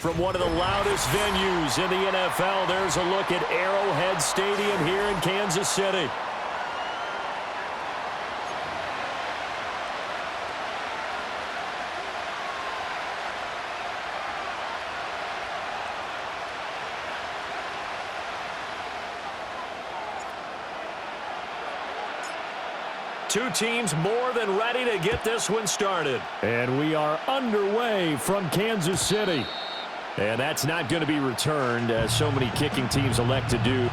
From one of the loudest venues in the NFL, there's a look at Arrowhead Stadium here in Kansas City. Two teams more than ready to get this one started. And we are underway from Kansas City. And that's not going to be returned, as so many kicking teams elect to do.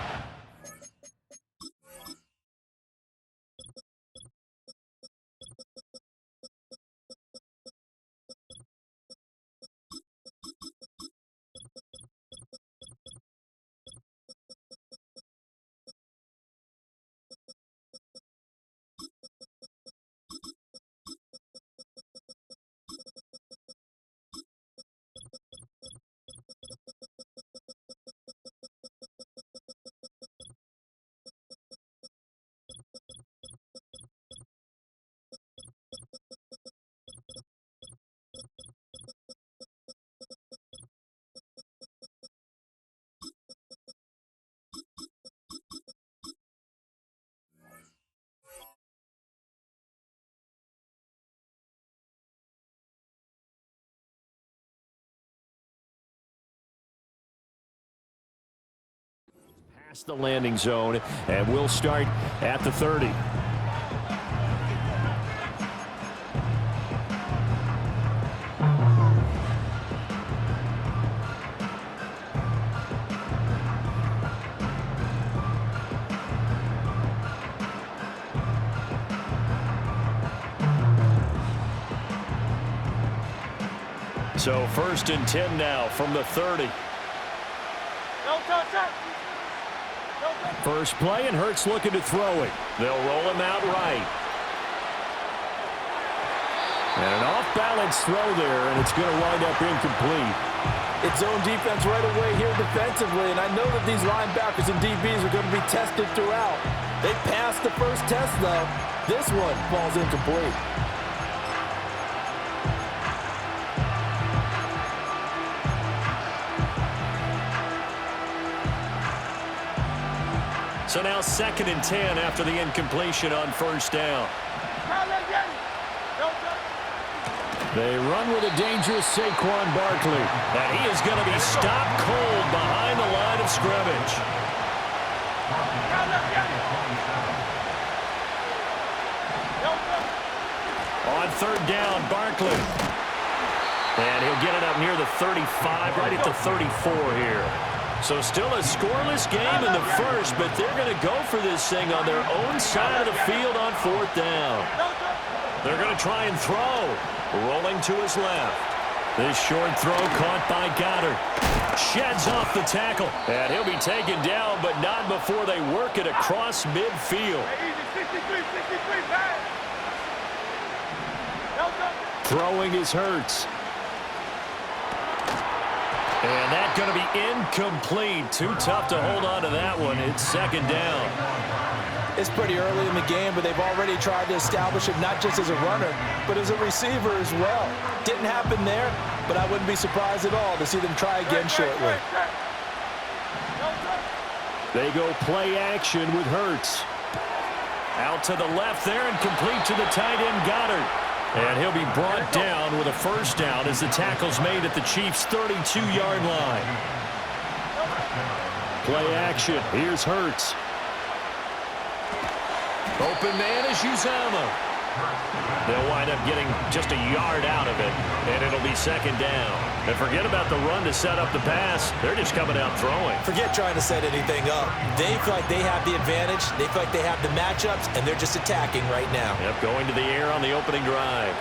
Past the landing zone, and we'll start at the 30. So 1st and 10 now from the 30. First play, and Hurts looking to throw it. They'll roll him out right. And an off-balance throw there, and it's going to wind up incomplete. It's zone defense right away here defensively, and I know that these linebackers and DBs are going to be tested throughout. They passed the first test, though. This one falls incomplete. So now 2nd and 10 after the incompletion on 1st down. They run with a dangerous Saquon Barkley. And he is going to be stopped cold behind the line of scrimmage. On 3rd down, Barkley. And he'll get it up near the 35, right at the 34 here. So still a scoreless game in the first, but they're going to go for this thing on their own side of the field on 4th down. They're going to try and throw. Rolling to his left. This short throw caught by Goddard. Sheds off the tackle. And he'll be taken down, but not before they work it across midfield. Throwing is Hurts. And that's going to be incomplete. Too tough to hold on to that one. It's 2nd down. It's pretty early in the game, but they've already tried to establish it not just as a runner, but as a receiver as well. Didn't happen there, but I wouldn't be surprised at all to see them try again shortly. They go play action with Hurts. Out to the left there and complete to the tight end Goddard. And he'll be brought down with a 1st down as the tackle's made at the Chiefs' 32-yard line. Play action. Here's Hurts. Open man is Uzama. They'll wind up getting just a yard out of it, and it'll be 2nd down. And forget about the run to set up the pass. They're just coming out throwing. Forget trying to set anything up. They feel like they have the advantage. They feel like they have the matchups, and they're just attacking right now. Yep, going to the air on the opening drive.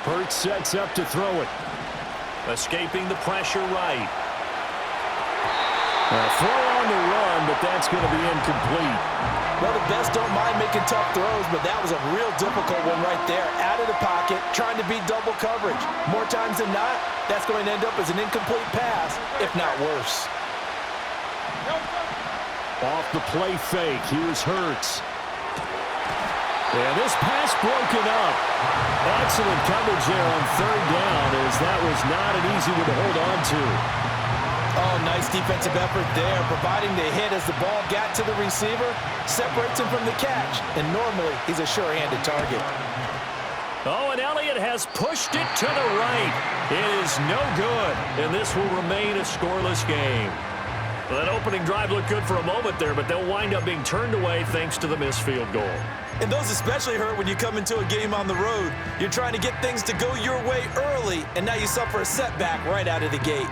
Hurts sets up to throw it. Escaping the pressure right. A throw on the run, but that's going to be incomplete. Well, the best don't mind making tough throws, but that was a real difficult one right there. Out of the pocket, trying to beat double coverage. More times than not, that's going to end up as an incomplete pass, if not worse. Off the play fake, here's Hurts. And this pass broken up. Excellent coverage there on third down, as that was not an easy one to hold on to. Oh, nice defensive effort there, providing the hit as the ball got to the receiver, separates him from the catch, and normally he's a sure-handed target. Oh, and Elliott has pushed it to the right. It is no good, and this will remain a scoreless game. Well, that opening drive looked good for a moment there, but they'll wind up being turned away thanks to the missed field goal. And those especially hurt when you come into a game on the road. You're trying to get things to go your way early, and now you suffer a setback right out of the gate.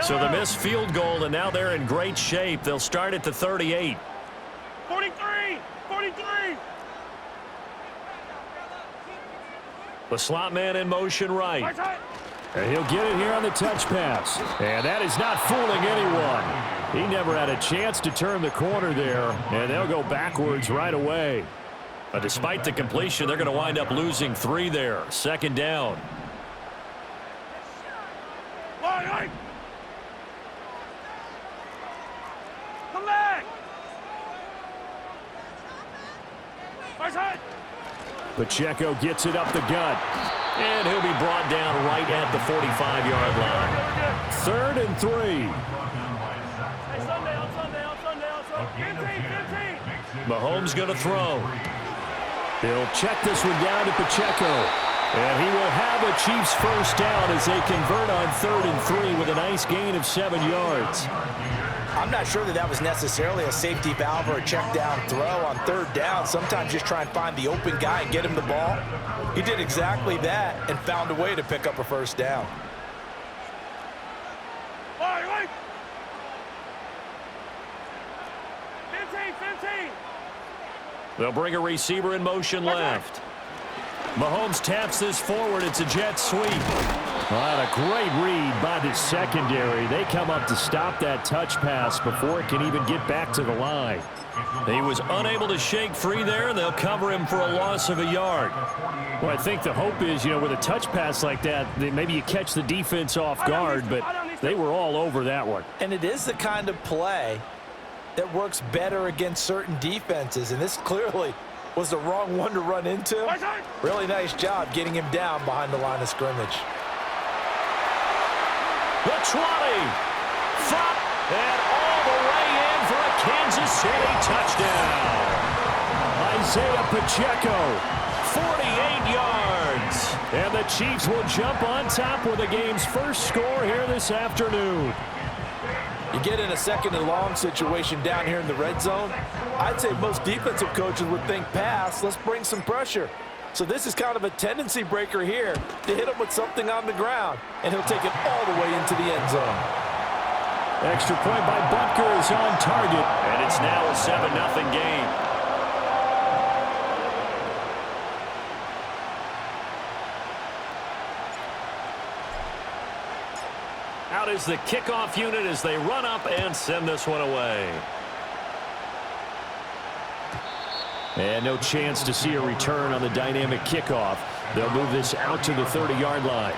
So the missed field goal, and now they're in great shape. They'll start at the 38. 43! 43! The slot man in motion right. And he'll get it here on the touch pass. And that is not fooling anyone. He never had a chance to turn the corner there, and they'll go backwards right away. But despite the completion, they're going to wind up losing 3 there. Second down. Come back! Pacheco gets it up the gut. And he'll be brought down right at the 45-yard line. 3rd and 3. Mahomes going to throw. He'll check this one down to Pacheco. And he will have a Chiefs first down as they convert on 3rd and 3 with a nice gain of 7 yards. I'm not sure that was necessarily a safety valve or a check down throw on 3rd down. Sometimes just try and find the open guy and get him the ball. He did exactly that and found a way to pick up a first down. Wait. 15. They'll bring a receiver in motion left. Mahomes taps this forward. It's a jet sweep. Well, a great read by the secondary. They come up to stop that touch pass before it can even get back to the line. He was unable to shake free there, and they'll cover him for a loss of a yard. Well, I think the hope is, with a touch pass like that, maybe you catch the defense off guard, but they were all over that one. And it is the kind of play that works better against certain defenses, and this clearly was the wrong one to run into. Really nice job getting him down behind the line of scrimmage. The 20, front, and all the way in for a Kansas City touchdown. Isaiah Pacheco, 48 yards. And the Chiefs will jump on top with the game's first score here this afternoon. You get in a 2nd and long situation down here in the red zone, I'd say most defensive coaches would think pass, let's bring some pressure. So this is kind of a tendency breaker here to hit him with something on the ground, and he'll take it all the way into the end zone. Extra point by Butker is on target, and it's now a 7-0 game. Out is the kickoff unit as they run up and send this one away. And no chance to see a return on the dynamic kickoff. They'll move this out to the 30-yard line.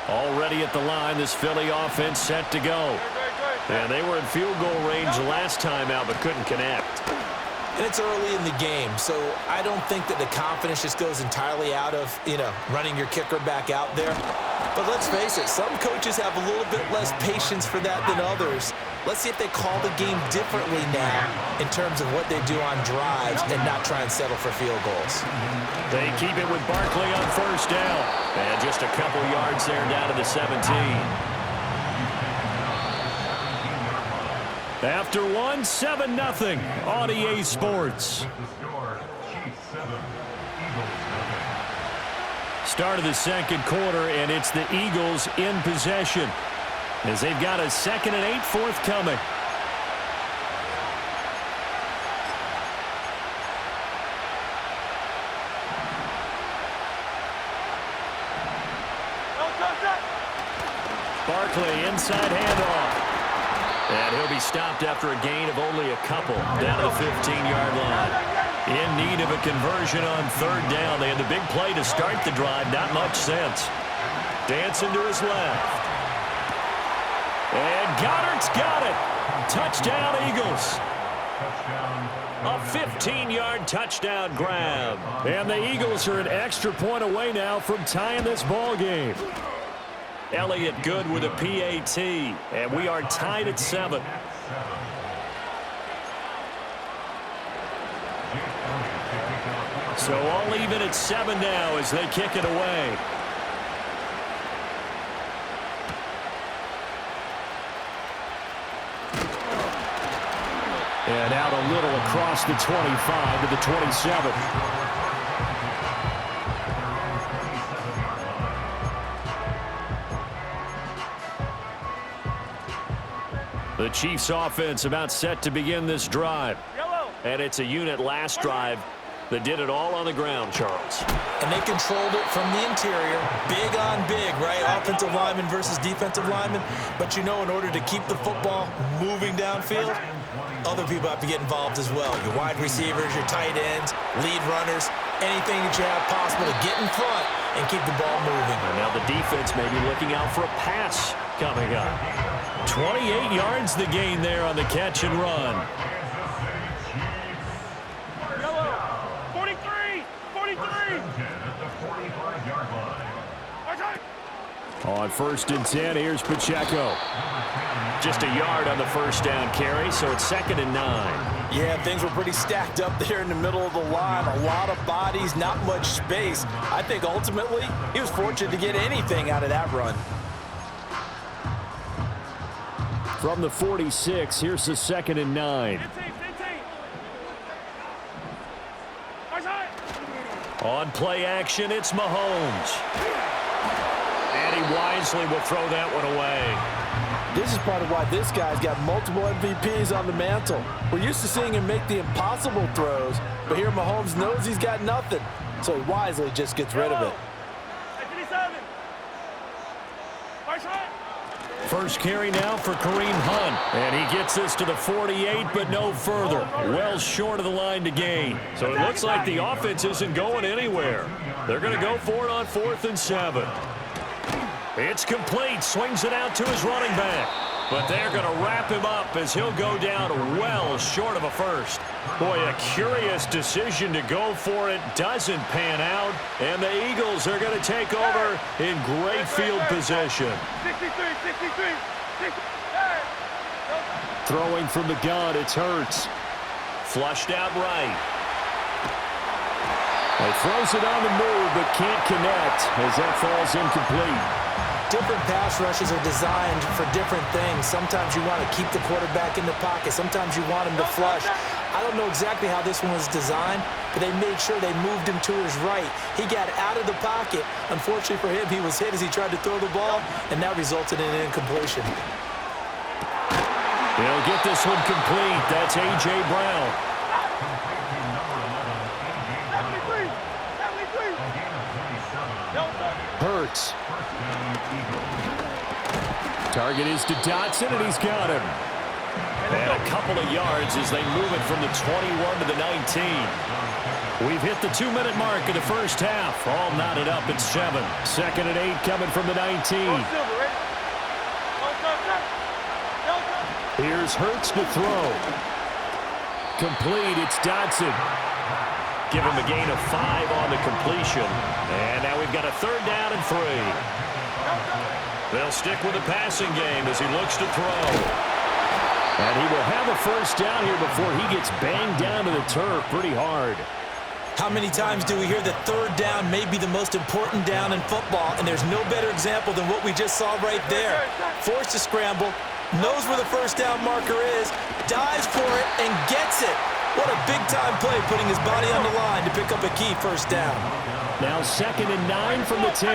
Already at the line, this Philly offense set to go. And they were in field goal range last time out, but couldn't connect. And it's early in the game, so I don't think that the confidence just goes entirely out of, running your kicker back out there. But let's face it, some coaches have a little bit less patience for that than others. Let's see if they call the game differently now in terms of what they do on drives and not try and settle for field goals. They keep it with Barkley on first down. And just a couple yards there down to the 17. After 7-0 on EA Sports. Start of the second quarter, and it's the Eagles in possession as they've got a 2nd and 8 forthcoming. Barkley, inside handoff. And he'll be stopped after a gain of only a couple down to the 15-yard line. In need of a conversion on third down. They had the big play to start the drive. Not much sense. Dancing to his left. And Goddard's got it. Touchdown, Eagles. A 15-yard touchdown grab. And the Eagles are an extra point away now from tying this ball game. Elliott good with a PAT. And we are tied at 7. So all even at 7 now as they kick it away. And out a little across the 25 to the 27. The Chiefs offense about set to begin this drive. And it's a unit last drive that did it all on the ground, Charles. And they controlled it from the interior. Big on big, right? Offensive lineman versus defensive lineman. But you know, in order to keep the football moving downfield, other people have to get involved as well. Your wide receivers, your tight ends, lead runners, anything that you have possible to get in front and keep the ball moving. And now the defense may be looking out for a pass coming up. 28 yards the gain there on the catch and run. 43! 43! On 1st and 10, here's Pacheco. Just a yard on the first down carry, so it's 2nd and 9. Yeah, things were pretty stacked up there in the middle of the line. A lot of bodies, not much space. I think ultimately he was fortunate to get anything out of that run. From the 46, here's the 2nd and 9. On play action, it's Mahomes. And he wisely will throw that one away. This is part of why this guy's got multiple MVPs on the mantle. We're used to seeing him make the impossible throws, but here Mahomes knows he's got nothing, so he wisely just gets rid of it. First carry now for Kareem Hunt. And he gets this to the 48, but no further. Well short of the line to gain. So it looks like the offense isn't going anywhere. They're going to go for it on 4th and 7. It's complete. Swings it out to his running back. But they're going to wrap him up as he'll go down well short of a first. Boy, a curious decision to go for it. Doesn't pan out. And the Eagles are going to take over in great field position. 63, 63, 63. Throwing from the gun, it's Hurts. Flushed out right. He throws it on the move, but can't connect as that falls incomplete. Different pass rushes are designed for different things. Sometimes you want to keep the quarterback in the pocket. Sometimes you want him to flush. I don't know exactly how this one was designed, but they made sure they moved him to his right. He got out of the pocket. Unfortunately for him, he was hit as he tried to throw the ball, and that resulted in an incompletion. He'll get this one complete. That's A.J. Brown. Hurts. Target is to Dotson, and he's got him. And a couple of yards as they move it from the 21 to the 19. We've hit the 2-minute mark of the first half. All knotted up at 7. 2nd and 8 coming from the 19. Here's Hurts to throw. Complete, it's Dotson. Give him a gain of 5 on the completion. And now we've got a 3rd down and 3. They'll stick with the passing game as he looks to throw. And he will have a first down here before he gets banged down to the turf pretty hard. How many times do we hear that 3rd down may be the most important down in football, and there's no better example than what we just saw right there. Forced to scramble, knows where the first down marker is, dives for it, and gets it. What a big-time play, putting his body on the line to pick up a key first down. Now 2nd and 9 from the 10.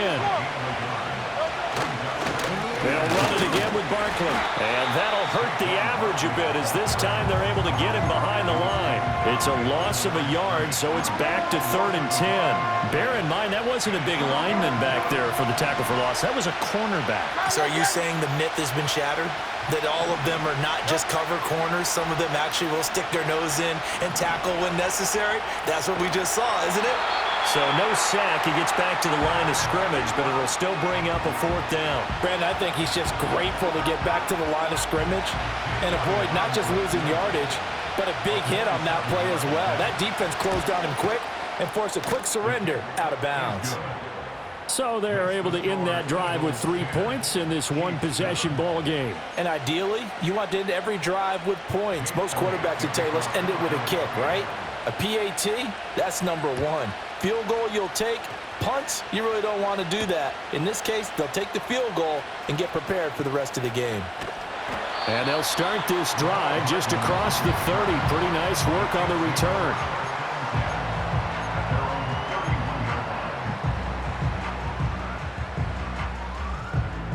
They'll run it again with Barkley. And that'll hurt the average a bit as this time they're able to get him behind the line. It's a loss of a yard, so it's back to 3rd and 10. Bear in mind, that wasn't a big lineman back there for the tackle for loss. That was a cornerback. So are you saying the myth has been shattered? That all of them are not just cover corners? Some of them actually will stick their nose in and tackle when necessary? That's what we just saw, isn't it? So no sack. He gets back to the line of scrimmage, but it'll still bring up a 4th down. Brandon, I think he's just grateful to get back to the line of scrimmage and avoid not just losing yardage, but a big hit on that play as well. That defense closed on him quick and forced a quick surrender out of bounds. So they're able to end that drive with 3 points in this one-possession ball game. And ideally, you want to end every drive with points. Most quarterbacks would tell you, let's end it with a kick, right? A PAT, that's number 1. Field goal you'll take. Punts, you really don't want to do that. In this case, they'll take the field goal and get prepared for the rest of the game. And they'll start this drive just across the 30. Pretty nice work on the return.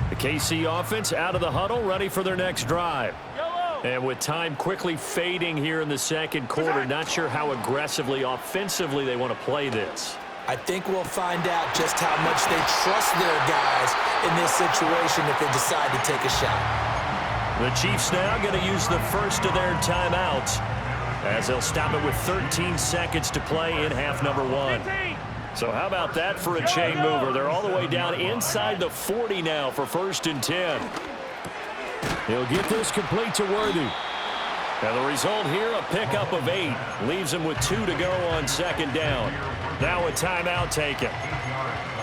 The KC offense out of the huddle, ready for their next drive. And with time quickly fading here in the second quarter, not sure how aggressively, offensively they want to play this. I think we'll find out just how much they trust their guys in this situation if they decide to take a shot. The Chiefs now going to use the first of their timeouts as they'll stop it with 13 seconds to play in half number 1. So how about that for a chain mover? They're all the way down inside the 40 now for 1st and 10. He'll get this complete to Worthy. And the result here, a pickup of 8. Leaves him with 2 to go on 2nd down. Now a timeout taken.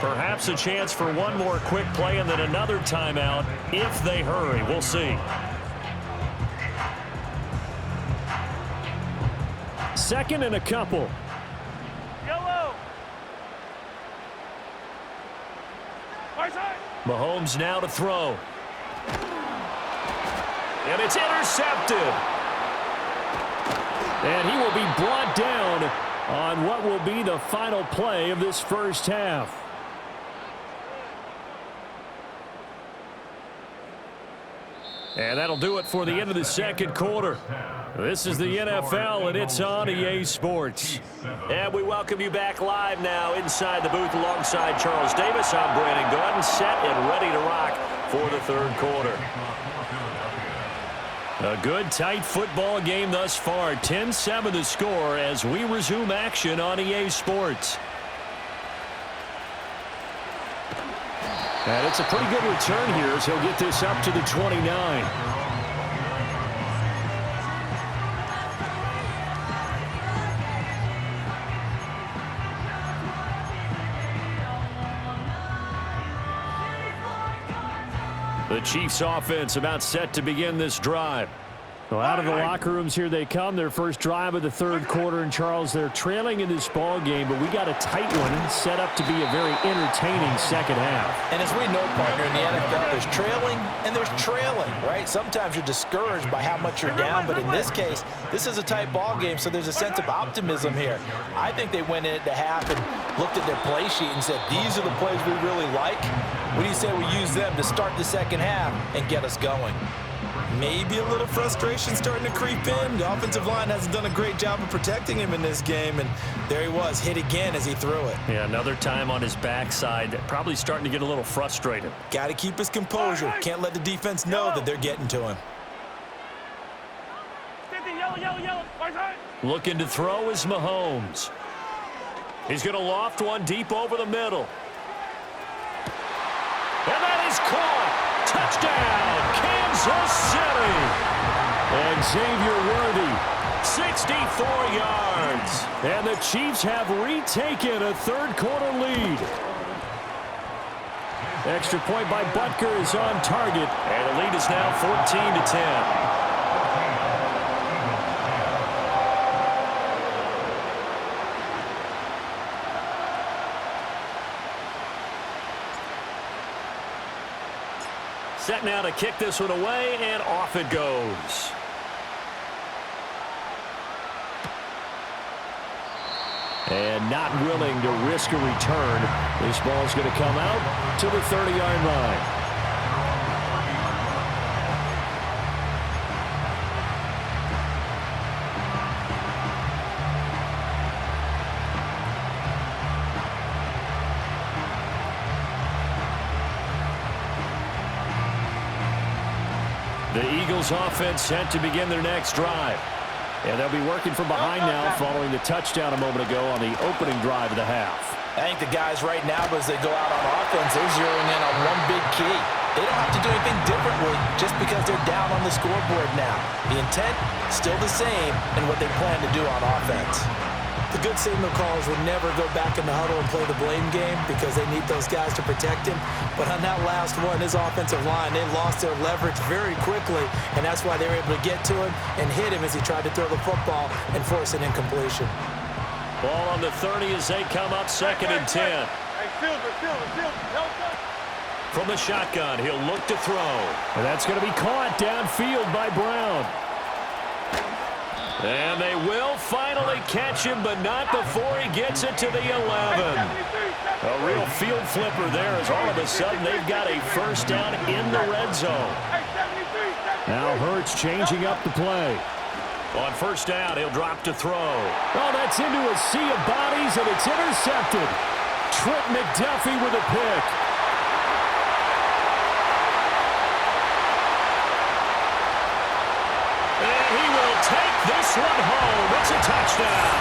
Perhaps a chance for one more quick play and then another timeout if they hurry. We'll see. 2nd and a couple. Yellow. Right side. Mahomes now to throw. And it's intercepted. And he will be brought down on what will be the final play of this first half. And that'll do it for the end of the second quarter. This is the NFL, and it's on EA Sports. And we welcome you back live now inside the booth alongside Charles Davis. I'm Brandon Gordon, set and ready to rock for the third quarter. A good, tight football game thus far. 10-7 the score as we resume action on EA Sports. And it's a pretty good return here as he'll get this up to the 29. The Chiefs offense about set to begin this drive. Well, out of the locker rooms here they come. Their first drive of the third quarter. And Charles, they're trailing in this ball game, but we got a tight one set up to be a very entertaining second half. And as we know, partner, in the NFL, there's trailing and there's trailing, right? Sometimes you're discouraged by how much you're down, but in this case, this is a tight ball game, so there's a sense of optimism here. I think they went into half and looked at their play sheet and said, these are the plays we really like. What do you say we use them to start the second half and get us going? Maybe a little frustration starting to creep in. The offensive line hasn't done a great job of protecting him in this game, and there he was, hit again as he threw it. Yeah, another time on his backside, probably starting to get a little frustrated. Got to keep his composure. Can't let the defense know that they're getting to him. Yellow. Right side. Looking to throw is Mahomes. He's going to loft one deep over the middle. And that is caught. Touchdown, Kansas City. And Xavier Worthy, 64 yards. And the Chiefs have retaken a third quarter lead. Extra point by Butker is on target. And the lead is now 14-10. Set now to kick this one away, and off it goes. And not willing to risk a return. This ball's going to come out to the 30-yard line. The Eagles offense set to begin their next drive. And they'll be working from behind now following the touchdown a moment ago on the opening drive of the half. I think the guys right now, as they go out on offense, they're zeroing in on one big key. They don't have to do anything differently just because they're down on the scoreboard now. The intent, still the same in what they plan to do on offense. The good signal callers would never go back in the huddle and play the blame game because they need those guys to protect him. But on that last one, his offensive line, they lost their leverage very quickly, and that's why they were able to get to him and hit him as he tried to throw the football and force an incompletion. Ball on the 30 as they come up 2nd and 10. Hey, field. From the shotgun, he'll look to throw. And that's going to be caught downfield by Brown. And they will finally catch him, but not before he gets it to the 11. A real field flipper there as all of a sudden they've got a first down in the red zone. Now Hurts changing up the play. On first down, he'll drop to throw. Oh, that's into a sea of bodies, and it's intercepted. Trent McDuffie with a pick. And he will take this one home. It's a touchdown.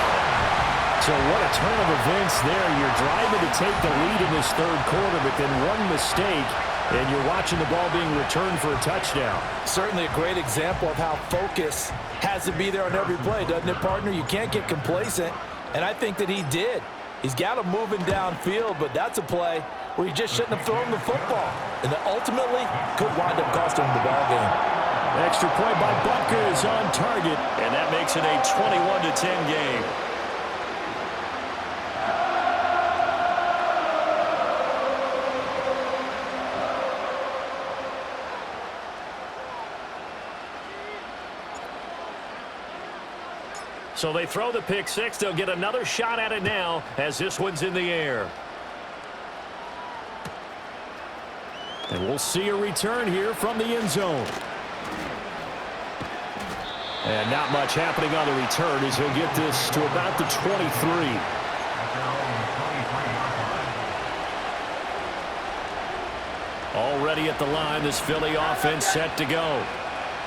So what a turn of events there. You're driving to take the lead in this third quarter, but then one mistake, and you're watching the ball being returned for a touchdown. Certainly a great example of how focus has to be there on every play, doesn't it, partner? You can't get complacent, and I think that he did. He's got him moving downfield, but that's a play where he just shouldn't have thrown the football, and that ultimately could wind up costing him the ball game. Extra point by Butker is on target, and that makes it a 21-10 game. So they throw the pick six. They'll get another shot at it now as this one's in the air. And we'll see a return here from the end zone. And not much happening on the return as he'll get this to about the 23. Already at the line, this Philly offense set to go.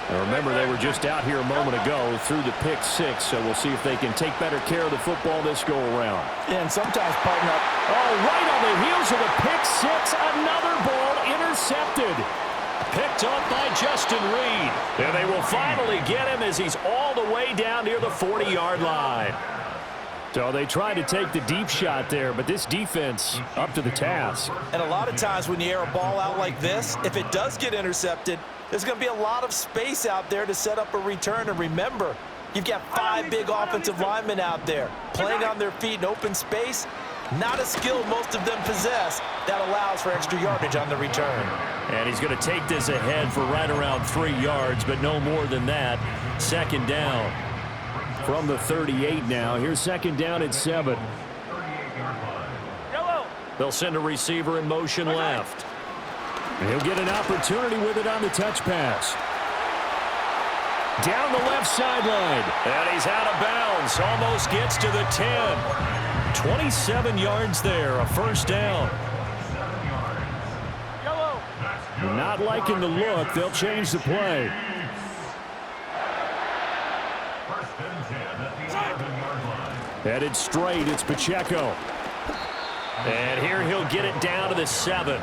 And remember, they were just out here a moment ago through the pick six, so we'll see if they can take better care of the football this go-around. And sometimes, partner, right on the heels of the pick six, another ball intercepted. Picked up by Justin Reed. And they will finally get him as he's all the way down near the 40-yard line. So they tried to take the deep shot there, but this defense up to the task. And a lot of times when you air a ball out like this, if it does get intercepted, there's going to be a lot of space out there to set up a return. And remember, you've got 5 big offensive linemen out there playing on their feet in open space. Not a skill most of them possess that allows for extra yardage on the return. And he's going to take this ahead for right around 3 yards, but no more than that. Second down from the 38 now. Here's second down at 7. Yellow. They'll send a receiver in motion left. And he'll get an opportunity with it on the touch pass. Down the left sideline. And he's out of bounds. Almost gets to the 10. 27 yards there, a first down. Yellow. Not liking the look. They'll change the play. Headed straight, it's Pacheco. And here he'll get it down to the 7.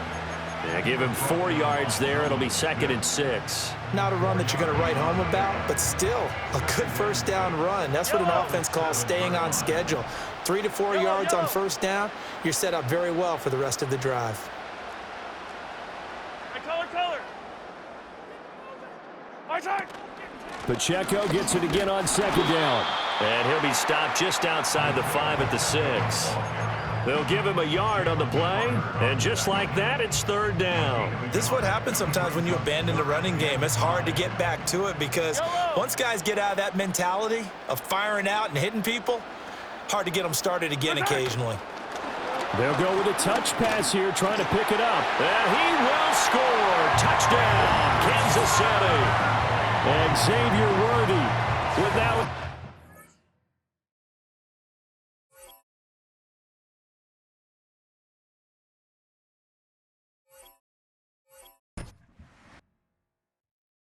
And give him 4 yards there. It'll be 2nd and 6. Not a run that you're going to write home about, but still a good first down run. That's what an offense calls staying on schedule. 3 to 4 yards on first down, you're set up very well for the rest of the drive. Hey, color. My side. Pacheco gets it again on second down. And he'll be stopped just outside the 5 at the 6. They'll give him a yard on the play, and just like that, it's third down. This is what happens sometimes when you abandon the running game. It's hard to get back to it because once guys get out of that mentality of firing out and hitting people, hard to get them started again occasionally. They'll go with a touch pass here, trying to pick it up. And he will score. Touchdown, Kansas City. And Xavier Worthy with that one.